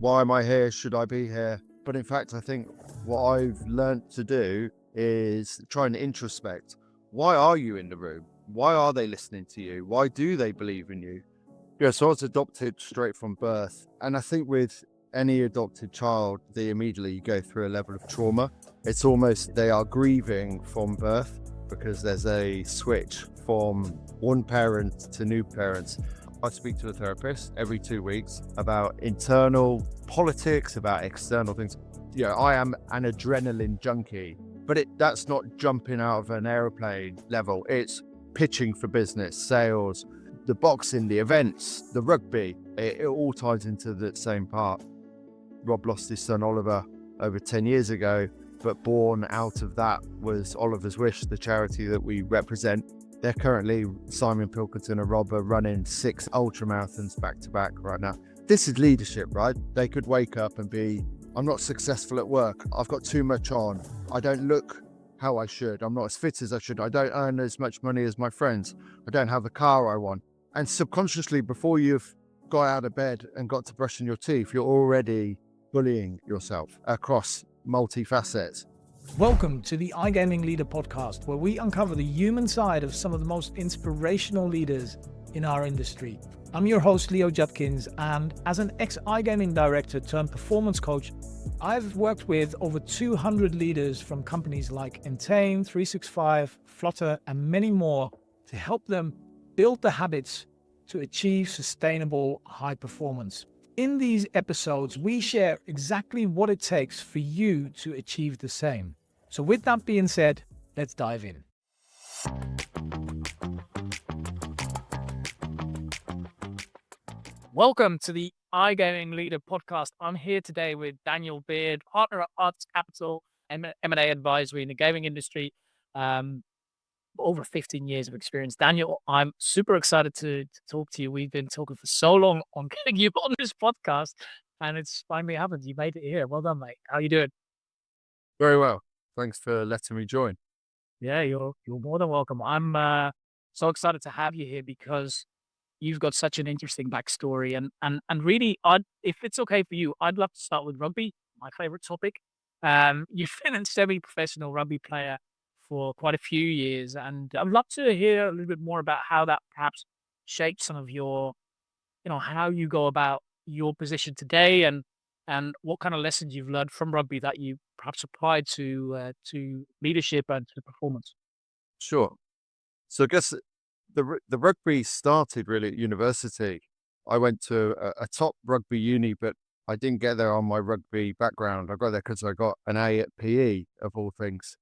why am I here? Should I be here? But in fact, I think what I've learned to do is try and introspect. Why are you in the room? Why are they listening to you? Why do they believe in you? Yeah, so I was adopted straight from birth. And I think with any adopted child, they immediately go through a level of trauma. It's almost they are grieving from birth because there's a switch from one parent to new parents. I speak to a therapist every 2 weeks about internal politics, about external things. I am an adrenaline junkie, but that's not jumping out of an airplane level. It's pitching for business, sales, the boxing, the events, the rugby. It all ties into the same part. Rob lost his son Oliver over 10 years ago, but born out of that was Oliver's Wish, the charity that we represent. They're currently, Simon Pilkington and Rob are running 6 ultramarathons back to back right now. This is leadership, right? They could wake up and be, I'm not successful at work. I've got too much on. I don't look how I should. I'm not as fit as I should. I don't earn as much money as my friends. I don't have the car I want. And subconsciously, before you've got out of bed and got to brushing your teeth, you're already bullying yourself across multi-facets. Welcome to the iGaming Leader podcast, where we uncover the human side of some of the most inspirational leaders in our industry. I'm your host, Leo Judkins, and as an ex-iGaming director turned performance coach, I've worked with over 200 leaders from companies like Entain, 365, Flutter, and many more to help them build the habits to achieve sustainable high performance. In these episodes, we share exactly what it takes for you to achieve the same. So with that being said, let's dive in. Welcome to the iGaming Leader podcast. I'm here today with Daniel Beard, partner at Partis Capital, M&A advisory in the gaming industry. Over 15 years of experience. Daniel, I'm super excited to talk to you. We've been talking for so long on getting you on this podcast, and it's finally happened. You made it here. Well done, mate. How you doing? Very well. Thanks for letting me join. Yeah, you're more than welcome. I'm so excited to have you here because you've got such an interesting backstory, and really, if it's okay for you, I'd love to start with rugby, my favorite topic. You've been a semi-professional rugby player for quite a few years, and I'd love to hear a little bit more about how that perhaps shaped some of your, how you go about your position today, and what kind of lessons you've learned from rugby that you perhaps applied to leadership and to performance. Sure. So I guess the rugby started really at university. I went to a top rugby uni, but I didn't get there on my rugby background. I got there because I got an A at PE, of all things.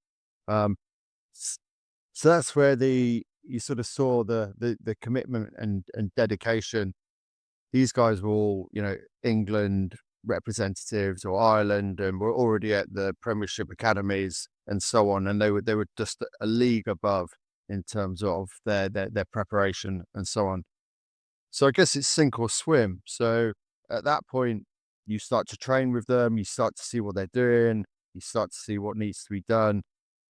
So that's where you sort of saw the commitment and dedication. These guys were all, England representatives or Ireland, and were already at the Premiership academies and so on. And they were just a league above in terms of their preparation and so on. So I guess it's sink or swim. So at that point, you start to train with them, you start to see what they're doing, you start to see what needs to be done.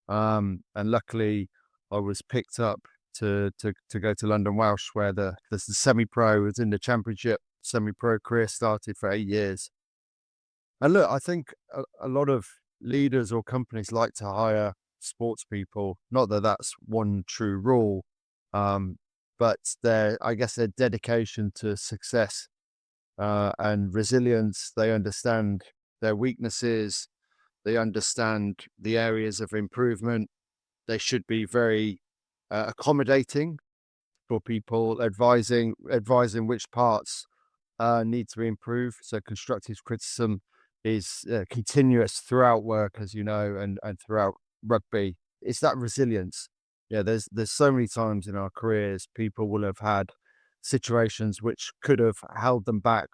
And luckily, I was picked up to go to London Welsh, where the semi-pro was in the championship. Semi-pro career started for 8 years. And look, I think a lot of leaders or companies like to hire sports people. Not that that's one true rule, but I guess their dedication to success and resilience. They understand their weaknesses. They understand the areas of improvement. They should be very accommodating for people, advising which parts need to be improved. So constructive criticism is continuous throughout work, as you know, and throughout rugby. It's that resilience. Yeah, there's so many times in our careers people will have had situations which could have held them back,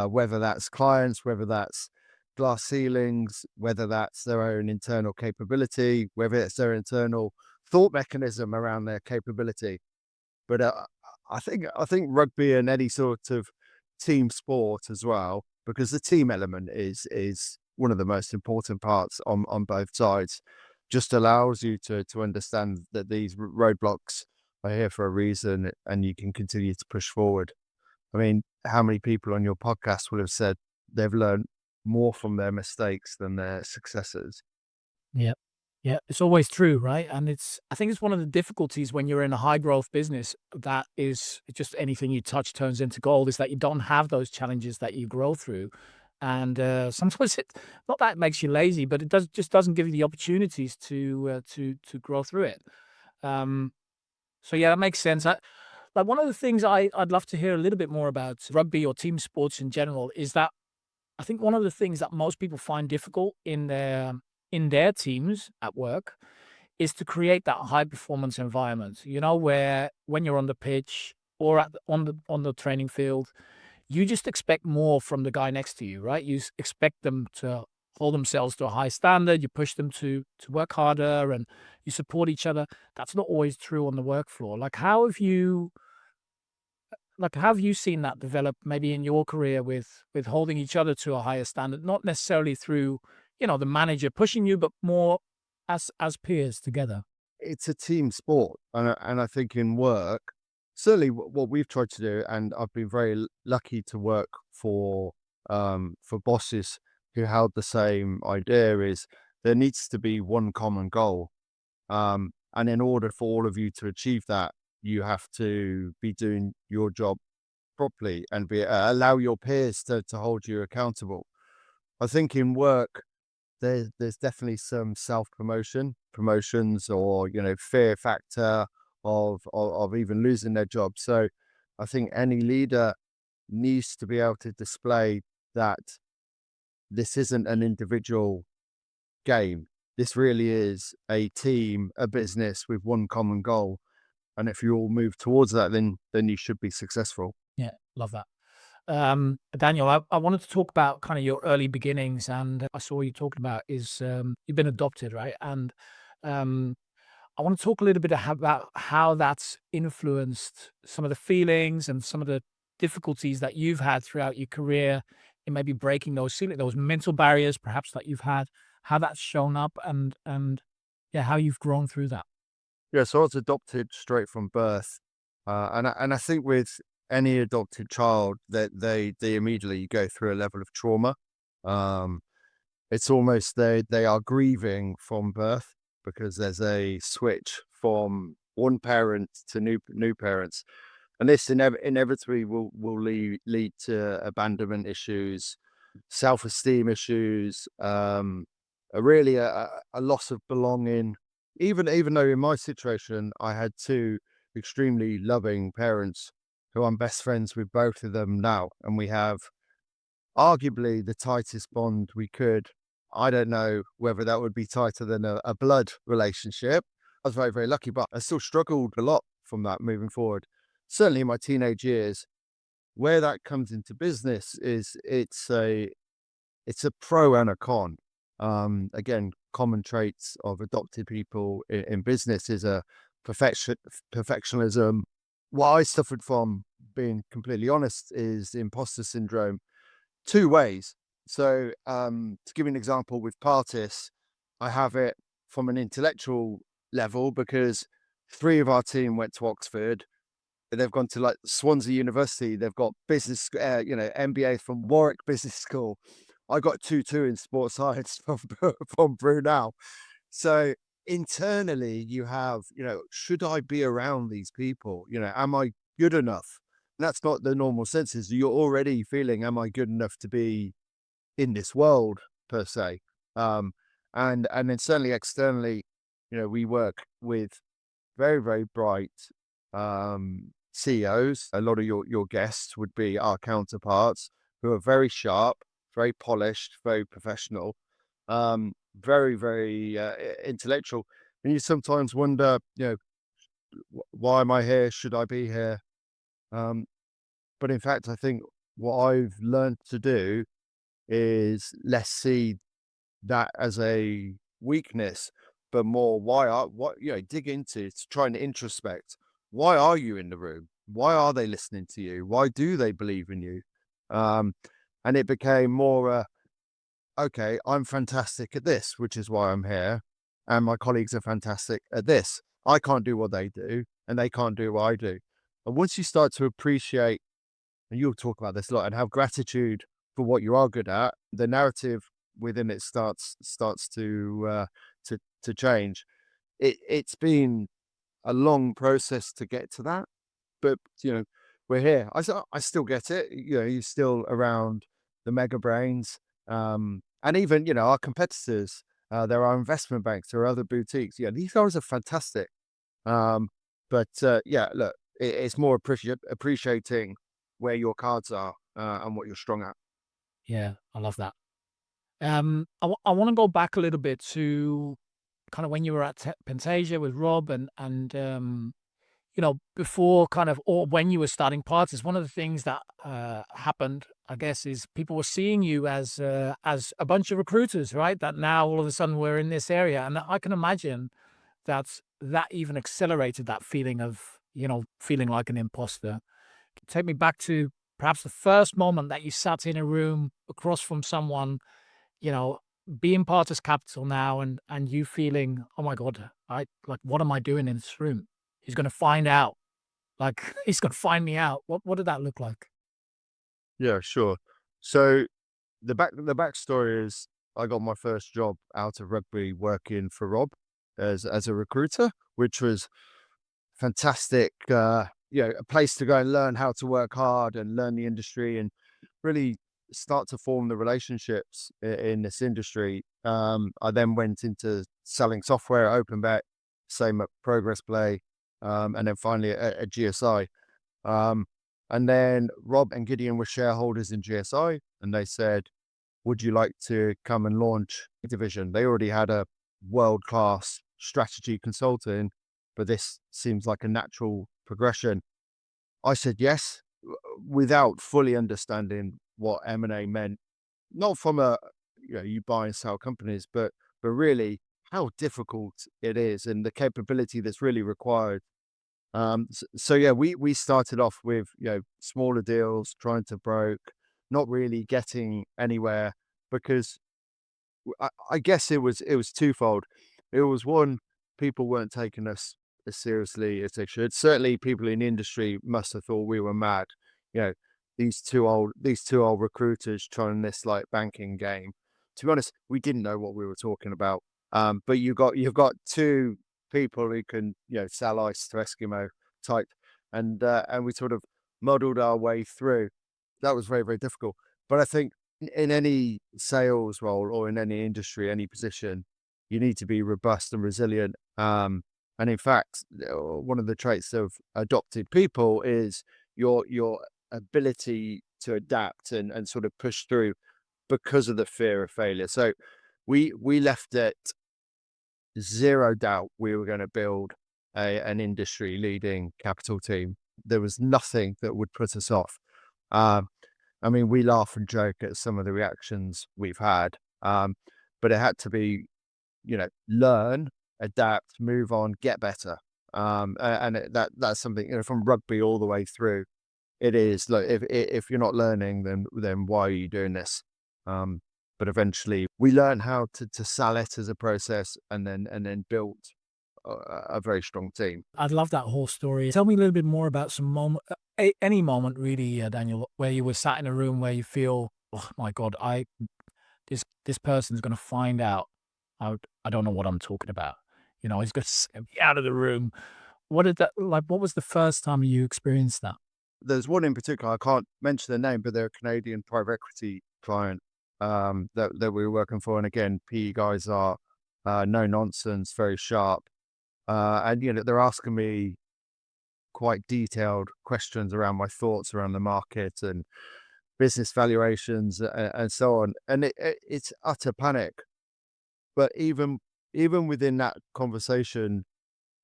whether that's clients, whether that's glass ceilings, whether that's their own internal capability, whether it's their internal thought mechanism around their capability. But I think rugby and any sort of team sport as well, because the team element is one of the most important parts on both sides, just allows you to understand that these roadblocks are here for a reason and you can continue to push forward. I mean, how many people on your podcast will have said they've learned more from their mistakes than their successes. Yeah. Yeah, it's always true, right? And I think it's one of the difficulties when you're in a high growth business that is just anything you touch turns into gold, is that you don't have those challenges that you grow through. And sometimes not that it makes you lazy, but it just doesn't give you the opportunities to grow through it. Um, so yeah, that makes sense. Like one of the things I'd love to hear a little bit more about rugby or team sports in general is that I think one of the things that most people find difficult in their teams at work is to create that high performance environment, where when you're on the pitch or on the training field, you just expect more from the guy next to you, right? Expect them to hold themselves to a high standard. You push them to work harder, and you support each other. That's not always true on the work floor. Like, how have you seen that develop maybe in your career with holding each other to a higher standard, not necessarily through, the manager pushing you, but more as peers together? It's a team sport, and I think in work, certainly what we've tried to do, and I've been very lucky to work for bosses who held the same idea, is there needs to be one common goal. And in order for all of you to achieve that, you have to be doing your job properly and allow your peers to hold you accountable. I think in work, there's definitely some promotions, or fear factor of even losing their job. So I think any leader needs to be able to display that this isn't an individual game. This really is a team, a business with one common goal. And if you all move towards that, then you should be successful. Yeah, love that. Daniel, I wanted to talk about kind of your early beginnings, and I saw you talking about is you've been adopted, right? And um, I want to talk a little bit about how that's influenced some of the feelings and some of the difficulties that you've had throughout your career in maybe breaking those mental barriers, perhaps that you've had, how that's shown up, and yeah, how you've grown through that. Yeah, so I was adopted straight from birth, and I think with any adopted child, that they immediately go through a level of trauma. Um, it's almost they are grieving from birth, because there's a switch from one parent to new parents, and this inevitably will lead to abandonment issues, self-esteem issues, a loss of belonging. Even though in my situation, I had two extremely loving parents who I'm best friends with both of them now, and we have arguably the tightest bond we could. I don't know whether that would be tighter than a blood relationship. I was very, very lucky, but I still struggled a lot from that moving forward. Certainly in my teenage years, where that comes into business is it's a pro and a con. Again, common traits of adopted people in business is a perfection, perfectionism. What I suffered from, being completely honest, is imposter syndrome, two ways. So, to give you an example with Partis, I have it from an intellectual level because three of our team went to Oxford. They've gone to like Swansea University. They've got business, MBA from Warwick Business School. I got 2-2 in sports science from Brunel. So internally, you have, should I be around these people? Am I good enough? And that's not the normal senses. You're already feeling, am I good enough to be in this world per se? Um, and then certainly externally, we work with very, very bright CEOs. A lot of your guests would be our counterparts, who are very sharp, very polished, very professional, very, very intellectual. And you sometimes wonder, why am I here? Should I be here? Um, but in fact, I think what I've learned to do is less see that as a weakness, but more dig into, to try and introspect. Why are you in the room? Why are they listening to you? Why do they believe in you? Um, and it became more, okay, I'm fantastic at this, which is why I'm here. And my colleagues are fantastic at this. I can't do what they do, and they can't do what I do. And once you start to appreciate, and you'll talk about this a lot, and have gratitude for what you are good at, the narrative within it starts to change. It's been a long process to get to that, but we're here. I still get it. You're still around the mega brains, and even our competitors. There are investment banks, there are other boutiques. Yeah, these guys are fantastic. Um, but yeah, look, it's more appreciating where your cards are and what you're strong at. Yeah, I love that. I want to go back a little bit to kind of when you were at Pentasia with Rob and before kind of, or when you were starting Partis, one of the things that happened, I guess, is people were seeing you as a bunch of recruiters, right? That now all of a sudden we're in this area, and I can imagine that even accelerated that feeling of feeling like an imposter. Take me back to perhaps the first moment that you sat in a room across from someone, you know, being Partis Capital now, and you feeling, oh my god, what am I doing in this room? He's going to find out. Like, he's going to find me out. What did that look like? Yeah, sure. So the backstory is I got my first job out of rugby working for Rob as a recruiter, which was fantastic. A place to go and learn how to work hard and learn the industry and really start to form the relationships in this industry. I then went into selling software at Openbet, same at Progressplay, and then finally at GSI. Um, and then Rob and Gideon were shareholders in GSI, and they said, would you like to come and launch a division? They already had a world-class strategy consulting, but this seems like a natural progression. I said yes, without fully understanding what M&A meant, not from you buy and sell companies, but really how difficult it is and the capability that's really required. So yeah, we started off with smaller deals, trying to broke, not really getting anywhere because I guess it was twofold. It was one, people weren't taking us as seriously as they should. Certainly, people in the industry must have thought we were mad. You know, these two old recruiters trying this like banking game. To be honest, we didn't know what we were talking about. But you've got two people who can sell ice to Eskimo type, and we sort of muddled our way through. That was very, very difficult. But I think in any sales role or in any industry, any position, you need to be robust and resilient. And in fact, one of the traits of adopted people is your ability to adapt and sort of push through because of the fear of failure. So we left it zero doubt we were going to build an industry leading capital team. There was nothing that would put us off. Um, I mean, we laugh and joke at some of the reactions we've had, but it had to be, learn, adapt, move on, get better. And that's something, from rugby all the way through. It is like if you're not learning, then why are you doing this? But eventually, we learn how to sell it as a process, and then built a very strong team. I'd love that whole story. Tell me a little bit more about some moment, any moment really, Daniel, where you were sat in a room where you feel, oh my God, this person's going to find out. I don't know what I'm talking about. He's going to send me out of the room. What did that like? What was the first time you experienced that? There's one in particular, I can't mention the name, but they're a Canadian private equity client that we were working for. And again, PE guys are no nonsense, very sharp. And they're asking me quite detailed questions around my thoughts around the market and business valuations and so on. And it's utter panic. But even within that conversation,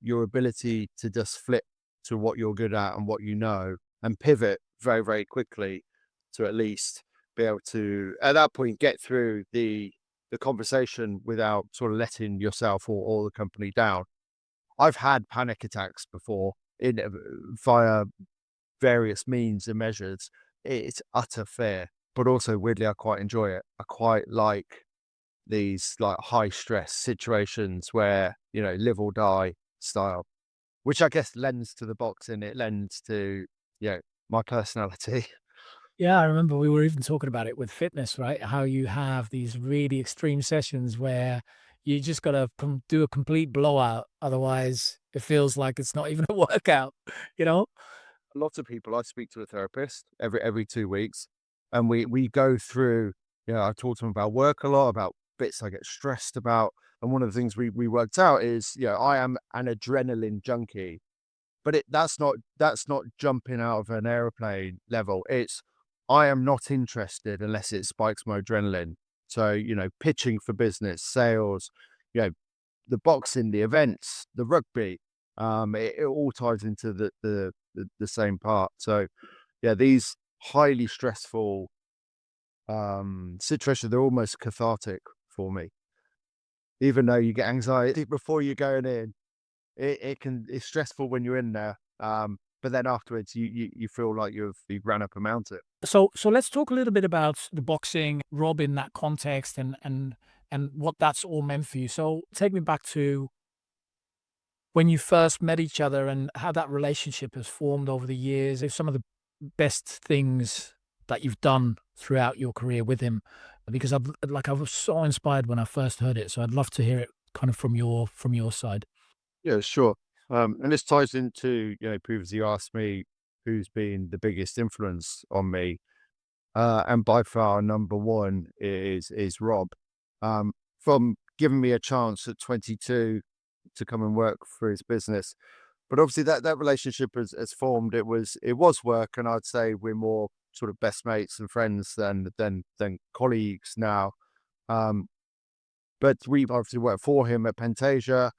your ability to just flip to what you're good at and what you know and pivot very, very quickly to at least be able to, at that point, get through the conversation without sort of letting yourself or the company down. I've had panic attacks before via various means and measures. It's utter fear, but also weirdly, I quite enjoy it. I quite like these like high stress situations where live or die style, which I guess lends to the boxing. It lends to my personality. Yeah, I remember we were even talking about it with fitness, right? How you have these really extreme sessions where you just got to do a complete blowout. Otherwise, it feels like it's not even a workout, you know? A lot of people, I speak to a therapist every 2 weeks, and we go through. I talk to them about work a lot, about bits I get stressed about, and one of the things we worked out is, I am an adrenaline junkie, but that's not jumping out of an airplane level. It's I am not interested unless it spikes my adrenaline. So, pitching for business, sales, you know, the boxing, the events, the rugby, it all ties into the same part. So yeah, these highly stressful situations, they're almost cathartic for me. Even though you get anxiety before you're going in, it's stressful when you're in there. But then afterwards you feel like you've ran up a mountain. So let's talk a little bit about the boxing, Rob, in that context, and what that's all meant for you. So take me back to when you first met each other and how that relationship has formed over the years. If some of the best things that you've done throughout your career with him, because I was so inspired when I first heard it. So I'd love to hear it kind of from your side. Yeah, sure. And this ties into, previously you asked me who's been the biggest influence on me. And by far number one is Rob. From giving me a chance at 22 to come and work for his business. But obviously that relationship has formed. It was work, and I'd say we're more sort of best mates and friends than colleagues now. Um, but we've obviously worked for him at Pentasia.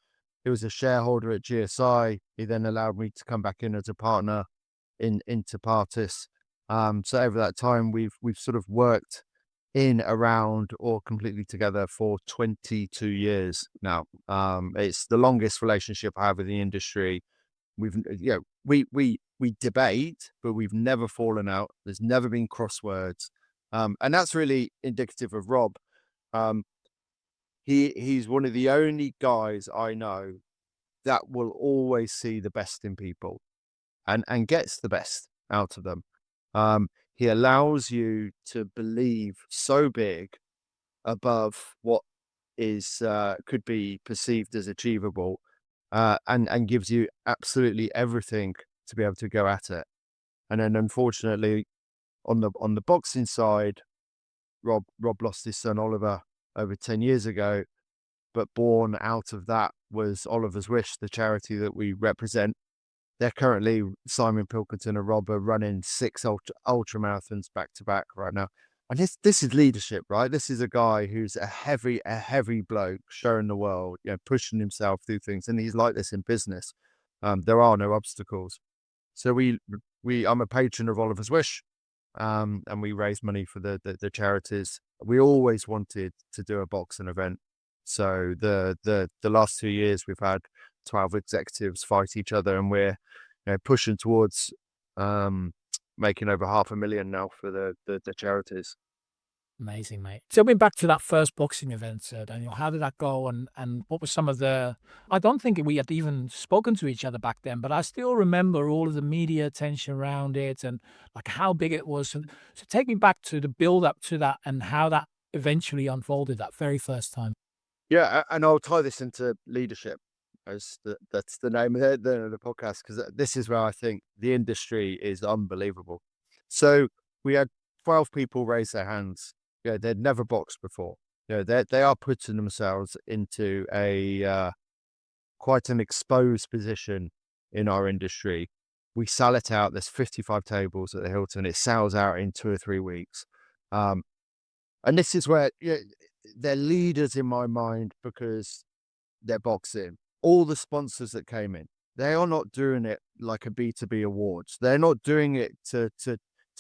He was a shareholder at GSI. He then allowed me to come back in as a partner into Partis. So over that time, we've sort of worked in, around, or completely together for 22 years now. It's the longest relationship I have with the industry. We've, we debate, but we've never fallen out. There's never been crosswords, and that's really indicative of Rob. Um, he's one of the only guys I know that will always see the best in people and gets the best out of them. He allows you to believe so big above what is could be perceived as achievable, and gives you absolutely everything to be able to go at it. And then, unfortunately, on the boxing side, Rob lost his son Oliver over 10 years ago. But born out of that was Oliver's Wish, the charity that we represent. They're currently, Simon Pilkington and Rob are running 6 ultra marathons back to back right now. And this is leadership, right? This is a guy who's a heavy bloke showing the world, pushing himself through things. And he's like this in business. There are no obstacles. So I'm a patron of Oliver's Wish, and we raise money for the charities. We always wanted to do a boxing event. So the last 2 years we've had 12 executives fight each other, and we're pushing towards making over 500,000 now for the charities. Amazing, mate. Tell me back to that first boxing event, Daniel. How did that go? And what were some of the? I don't think we had even spoken to each other back then, but I still remember all of the media attention around it and like how big it was. So take me back to the build up to that and how that eventually unfolded that very first time. Yeah, and I'll tie this into leadership, as that's the name of the podcast, because this is where I think the industry is unbelievable. So we had 12 people raise their hands. They'd never boxed before. They are putting themselves into a quite an exposed position in our industry. We sell it out. There's 55 tables at the Hilton. It sells out in 2 or 3 weeks. Um, and this is where they're leaders in my mind because they're boxing. All the sponsors that came in, they are not doing it like a B2B awards. They're not doing it to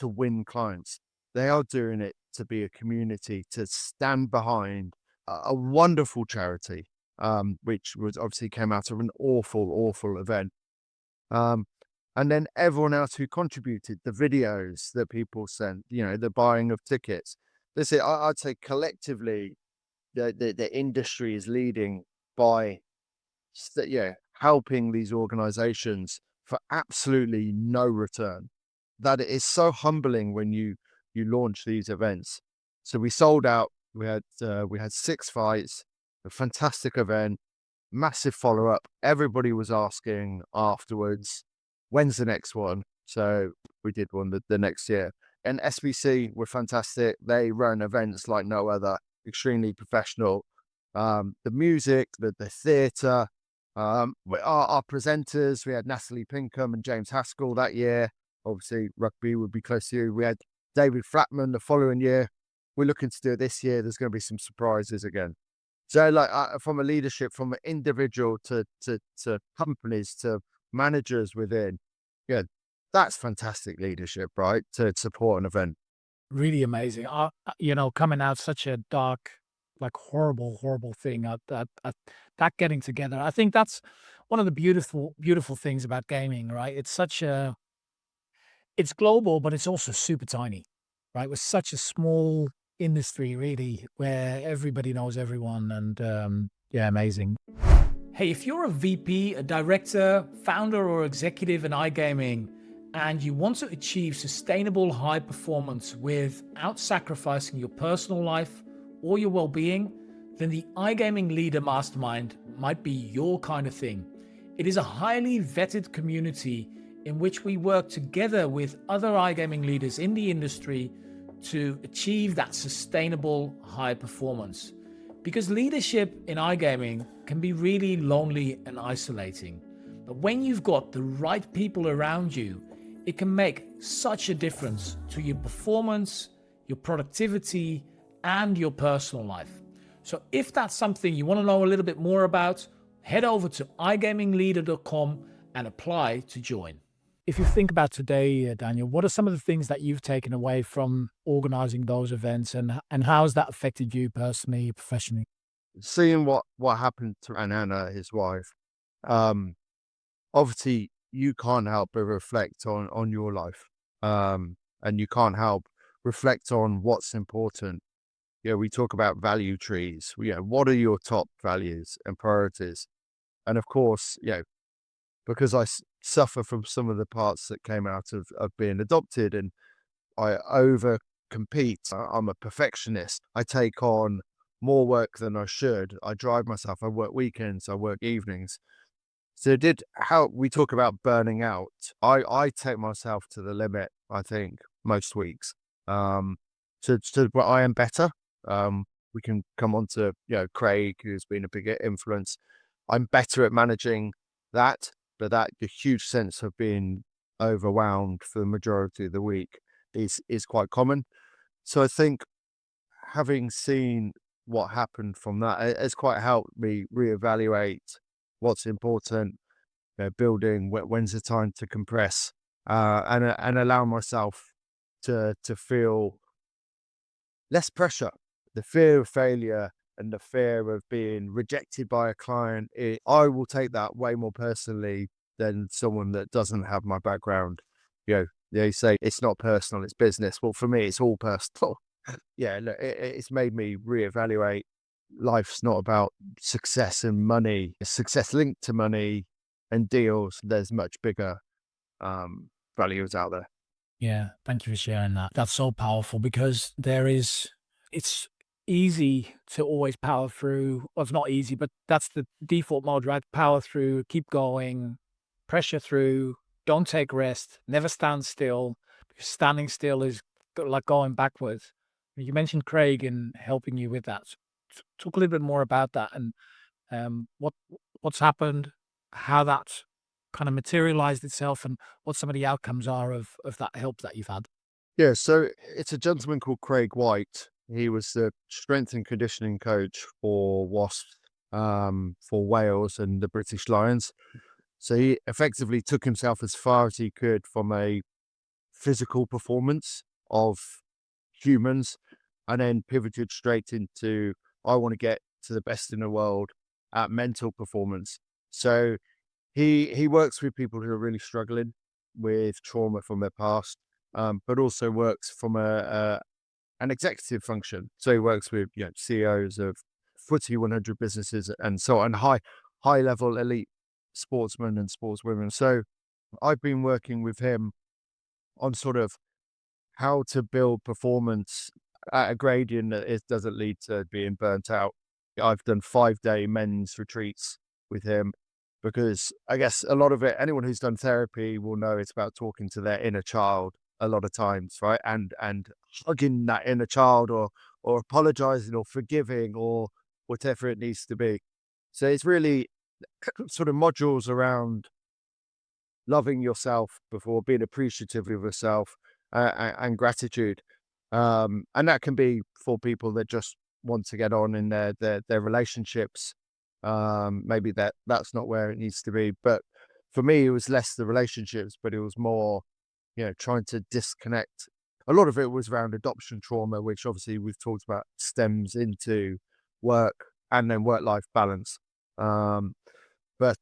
win clients. They are doing it to be a community, to stand behind a wonderful charity, which was obviously came out of an awful event. Um, and then everyone else who contributed, the videos that people sent, the buying of tickets. Listen, I'd say collectively, the industry is leading by helping these organizations for absolutely no return. That it is so humbling when you you launch these events. So we sold out. We had 6 fights, a fantastic event, massive follow up. Everybody was asking afterwards, when's the next one? So we did one the next year. And SBC were fantastic. They run events like no other, extremely professional. The music, the theatre, our presenters, we had Natalie Pinkham and James Haskell that year. Obviously, rugby would be close to you. We had David Flatman the following year. We're looking to do it this year. There's going to be some surprises again. So, like, from a leadership, from an individual to companies to managers within, yeah, that's fantastic leadership, right? To support an event. Really amazing. Coming out such a dark, like horrible thing. That getting together. I think that's one of the beautiful things about gaming, right? It's global, but it's also super tiny, right? We're such a small industry, really, where everybody knows everyone, and yeah, amazing. Hey, if you're a VP, a director, founder, or executive in iGaming, and you want to achieve sustainable high performance without sacrificing your personal life or your well-being, then the iGaming Leader Mastermind might be your kind of thing. It is a highly vetted community in which we work together with other iGaming leaders in the industry to achieve that sustainable high performance. Because leadership in iGaming can be really lonely and isolating. But when you've got the right people around you, it can make such a difference to your performance, your productivity, and your personal life. So if that's something you want to know a little bit more about, head over to igamingleader.com and apply to join. If you think about today, Daniel, what are some of the things that you've taken away from organizing those events, and how has that affected you personally, professionally? Seeing what happened to Anna, his wife, obviously you can't help but reflect on your life, and you can't help reflect on what's important. We talk about value trees. What are your top values and priorities? And of course, because I suffer from some of the parts that came out of being adopted, and I over compete. I'm a perfectionist. I take on more work than I should. I drive myself. I work weekends. I work evenings. So how we talk about burning out. I take myself to the limit, I think, most weeks. But I am better. We can come on to, Craig, who's been a big influence. I'm better at managing that, but the huge sense of being overwhelmed for the majority of the week is quite common. So I think having seen what happened from that has quite helped me reevaluate what's important, building when's the time to compress, and allow myself to feel less pressure. The fear of failure and the fear of being rejected by a client, I will take that way more personally than someone that doesn't have my background. They say it's not personal, it's business. Well, for me, it's all personal. Look, it's made me reevaluate. Life's not about success and money. Success linked to money and deals. There's much bigger values out there. Yeah, thank you for sharing that. That's so powerful because it's easy to always power through. Well, it's not easy, but that's the default mode, right? Power through, keep going, pressure through, don't take rest, never stand still, because standing still is like going backwards. You mentioned Craig in helping you with that. Talk a little bit more about that and what's happened, how that kind of materialized itself, and what some of the outcomes are of that help that you've had. Yeah, so it's a gentleman called Craig White. He was the strength and conditioning coach for Wasps, for Wales and the British Lions. So he effectively took himself as far as he could from a physical performance of humans, and then pivoted straight into, I want to get to the best in the world at mental performance. So he works with people who are really struggling with trauma from their past, but also works from an executive function. So he works with CEOs of FTSE 100 businesses and so on, high level elite sportsmen and sportswomen. So I've been working with him on sort of how to build performance at a gradient that doesn't lead to being burnt out. I've done 5-day men's retreats with him because I guess a lot of it, anyone who's done therapy will know it's about talking to their inner child a lot of times, right? And hugging that inner child, or apologizing or forgiving or whatever it needs to be. So it's really sort of modules around loving yourself before being appreciative of yourself, and gratitude. And that can be for people that just want to get on in their relationships. Maybe that's not where it needs to be. But for me, it was less the relationships, but it was more, trying to disconnect. A lot of it was around adoption trauma, which obviously we've talked about stems into work and then work-life balance. Um, but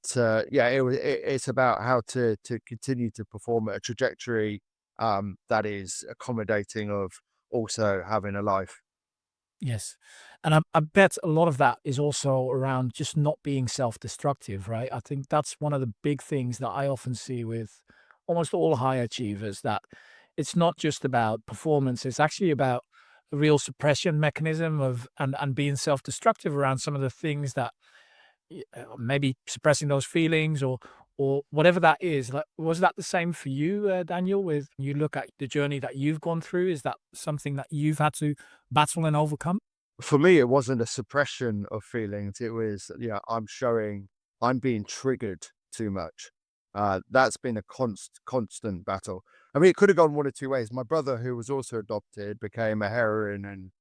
yeah, it's about how to continue to perform at a trajectory that is accommodating of also having a life. Yes. And I bet a lot of that is also around just not being self-destructive, right? I think that's one of the big things that I often see with almost all high achievers, that it's not just about performance, it's actually about a real suppression mechanism of and being self-destructive around some of the things that maybe suppressing those feelings or whatever that is. Like, was that the same for you, Daniel? With you look at the journey that you've gone through, is that something that you've had to battle and overcome? For me, it wasn't a suppression of feelings. It was, I'm being triggered too much. That's been a constant battle. I mean, it could have gone one of two ways. My brother, who was also adopted, became a heroin and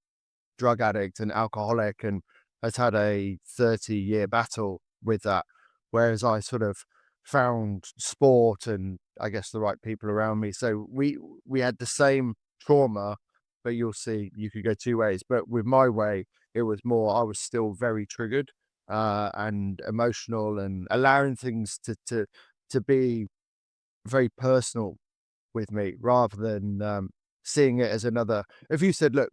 drug addict and alcoholic and has had a 30-year battle with that. Whereas I sort of found sport and I guess the right people around me. So we had the same trauma, but you'll see you could go two ways. But with my way, it was more I was still very triggered and emotional and allowing things to be very personal with me rather than seeing it as another. If you said, look,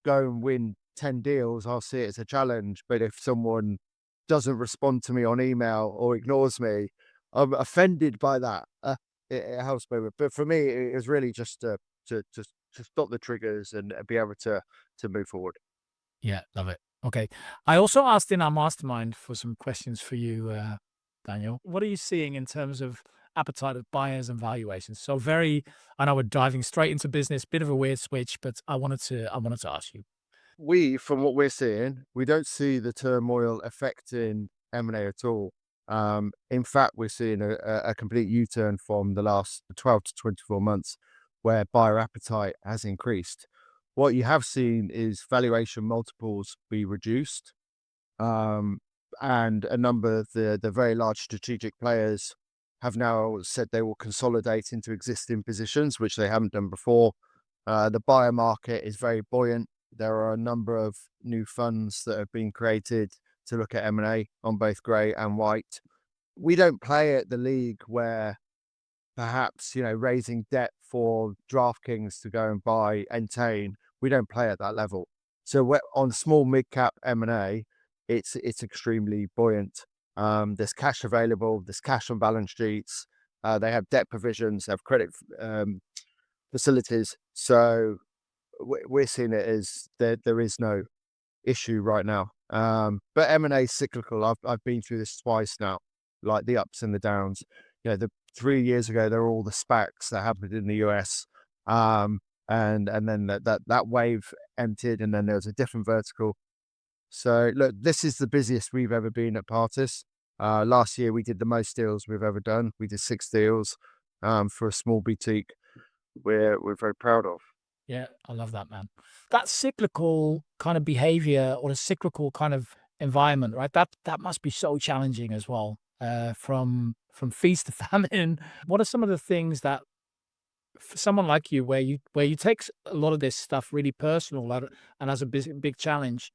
go and win 10 deals, I'll see it as a challenge. But if someone doesn't respond to me on email or ignores me, I'm offended by that. It helps me with, but for me, it was really just to stop the triggers and be able to move forward. Yeah, love it. Okay. I also asked in our mastermind for some questions for you, Daniel. What are you seeing in terms of appetite of buyers and valuations? So very, I know we're diving straight into business, bit of a weird switch, but I wanted to ask you. From what we're seeing, we don't see the turmoil affecting M&A at all. In fact, we're seeing a complete U-turn from the last 12 to 24 months where buyer appetite has increased. What you have seen is valuation multiples be reduced, um, and a number of the very large strategic players have now said they will consolidate into existing positions, which they haven't done before. The buyer market is very buoyant. There are a number of new funds that have been created to look at M&A on both grey and white. We don't play at the league where perhaps, raising debt for DraftKings to go and buy Entain. We don't play at that level. So we're on small mid-cap M&A, it's extremely buoyant. There's cash available, there's cash on balance sheets, they have debt provisions, they have credit facilities. So we're seeing it as there is no issue right now. But M&A is cyclical. I've been through this twice now, like the ups and the downs. The 3 years ago, there were all the SPACs that happened in the US. And then that wave emptied, and then there was a different vertical. So look, this is the busiest we've ever been at Partis. Last year we did the most deals we've ever done. We did 6 deals for a small boutique. We're very proud of. Yeah, I love that, man. That cyclical kind of behavior or a cyclical kind of environment, right? That must be so challenging as well. From feast to famine. What are some of the things that for someone like you, where you take a lot of this stuff really personal and as a big challenge,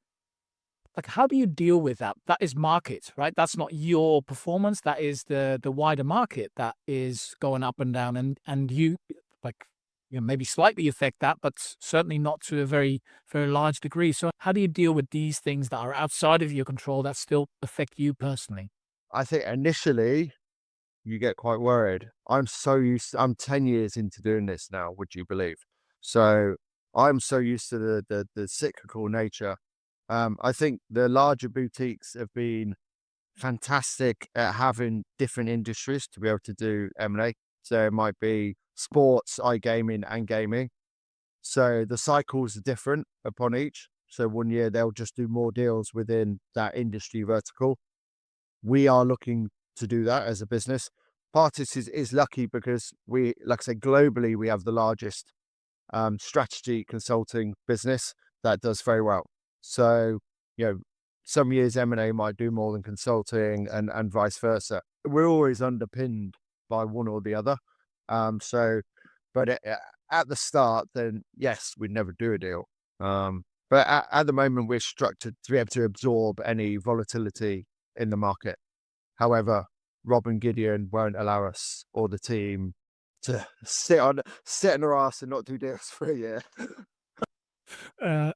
like how do you deal with that? That is market, right? That's not your performance. That is the wider market that is going up and down, and you like maybe slightly affect that, but certainly not to a very very large degree. So how do you deal with these things that are outside of your control that still affect you personally? I think initially you get quite worried. I'm 10 years into doing this now, would you believe? So I'm so used to the cyclical nature. I think the larger boutiques have been fantastic at having different industries to be able to do M&A. So it might be sports, iGaming, and gaming. So the cycles are different upon each. So one year they'll just do more deals within that industry vertical. We are looking to do that as a business. Partis is lucky because we, like I said, globally, we have the largest strategy consulting business that does very well. So, some years M&A might do more than consulting and vice versa. We're always underpinned by one or the other. But at the start, then yes, we'd never do a deal. But at the moment, we're structured to be able to absorb any volatility in the market. However, Rob and Gideon won't allow us or the team to sit on our ass and not do deals for a year.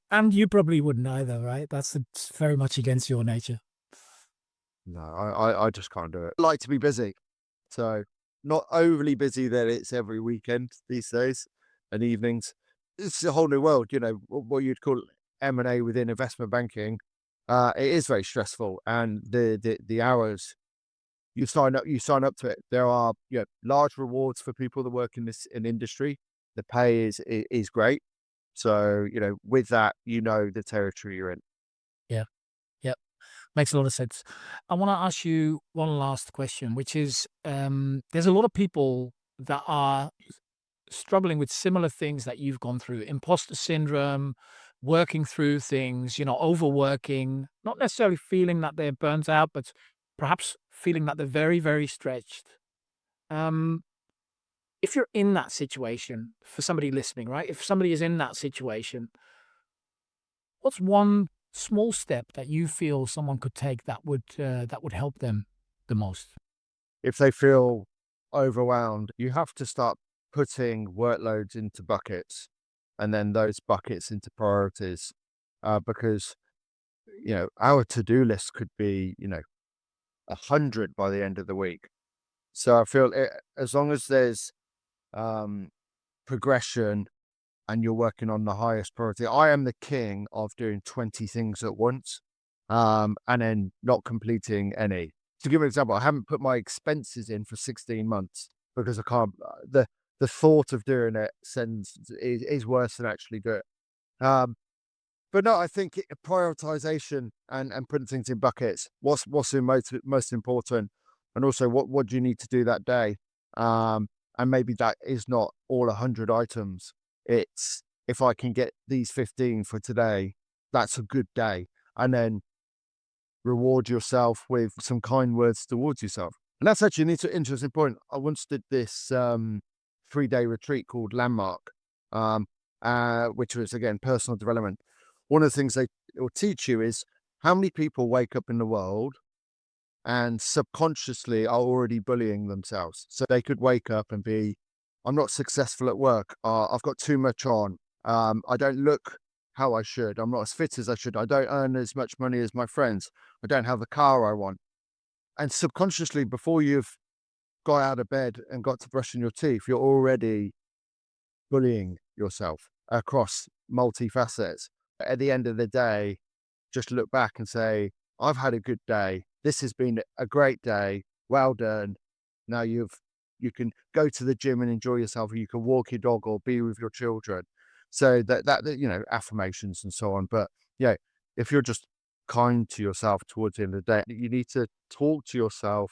And you probably wouldn't either, right? It's very much against your nature. No, I just can't do it. I like to be busy. So not overly busy that it's every weekend these days and evenings. It's a whole new world, what you'd call M&A within investment banking. It is very stressful, and the hours you sign up to it. There are large rewards for people that work in this industry. The pay is great. So, with that, the territory you're in. Yeah. Yep. Makes a lot of sense. I want to ask you one last question, which is there's a lot of people that are struggling with similar things that you've gone through: imposter syndrome, working through things, overworking, not necessarily feeling that they're burnt out, but perhaps feeling that they're very, very stretched. If you're in that situation, for somebody listening, right? If somebody is in that situation, what's one small step that you feel someone could take that would help them the most? If they feel overwhelmed, you have to start putting workloads into buckets and then those buckets into priorities. Because, our to-do list could be, 100 by the end of the week. So I feel as long as there's progression and you're working on the highest priority. I am the king of doing 20 things at once and then not completing any. To give an example, I haven't put my expenses in for 16 months because I can't. The thought of doing it is worse than actually do it. But no, I think prioritization and putting things in buckets. What's most important, and also what do you need to do that day? And maybe that is not all 100 items. It's if I can get these 15 for today, that's a good day. And then reward yourself with some kind words towards yourself. And that's actually an interesting point. I once did this 3-day retreat called Landmark, which was, again, personal development. One of the things they will teach you is how many people wake up in the world and subconsciously are already bullying themselves. So they could wake up and be, I'm not successful at work. I've got too much on. I don't look how I should. I'm not as fit as I should. I don't earn as much money as my friends. I don't have the car I want. And subconsciously, before you've got out of bed and got to brushing your teeth, you're already bullying yourself across multi-facets. At the end of the day, just look back and say, I've had a good day. This has been a great day. Well done. Now you can go to the gym and enjoy yourself, or you can walk your dog or be with your children. So that affirmations and so on. But if you're just kind to yourself towards the end of the day, you need to talk to yourself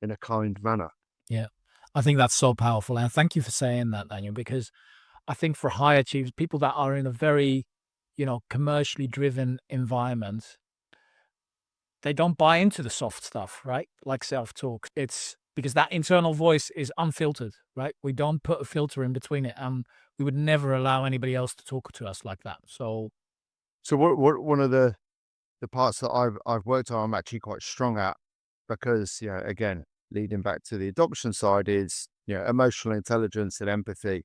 in a kind manner. Yeah, I think that's so powerful. And thank you for saying that, Daniel, because I think for high achievers, people that are in a very, commercially driven environment, they don't buy into the soft stuff, right? Like self-talk. It's because that internal voice is unfiltered, right? We don't put a filter in between it, and we would never allow anybody else to talk to us like that. So what one of the parts that I've worked on, I'm actually quite strong at, because again, leading back to the adoption side, is emotional intelligence and empathy.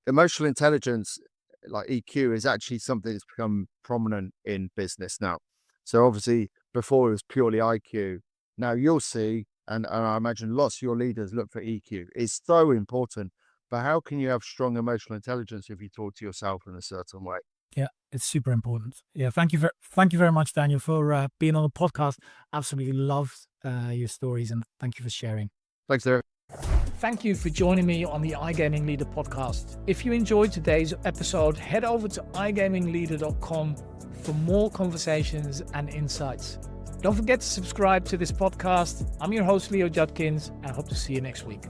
Emotional intelligence, like EQ, is actually something that's become prominent in business now. So obviously before it was purely IQ. Now you'll see, and I imagine lots of your leaders look for EQ. It's so important But how can you have strong emotional intelligence if you talk to yourself in a certain way? Yeah, it's super important. Yeah, thank you very much, Daniel, for being on the podcast. Absolutely loved your stories, and thank you for sharing. Thanks, Derek. Thank you for joining me on the iGaming Leader podcast. If you enjoyed today's episode, head over to igamingleader.com for more conversations and insights. Don't forget to subscribe to this podcast. I'm your host, Leo Judkins, and I hope to see you next week.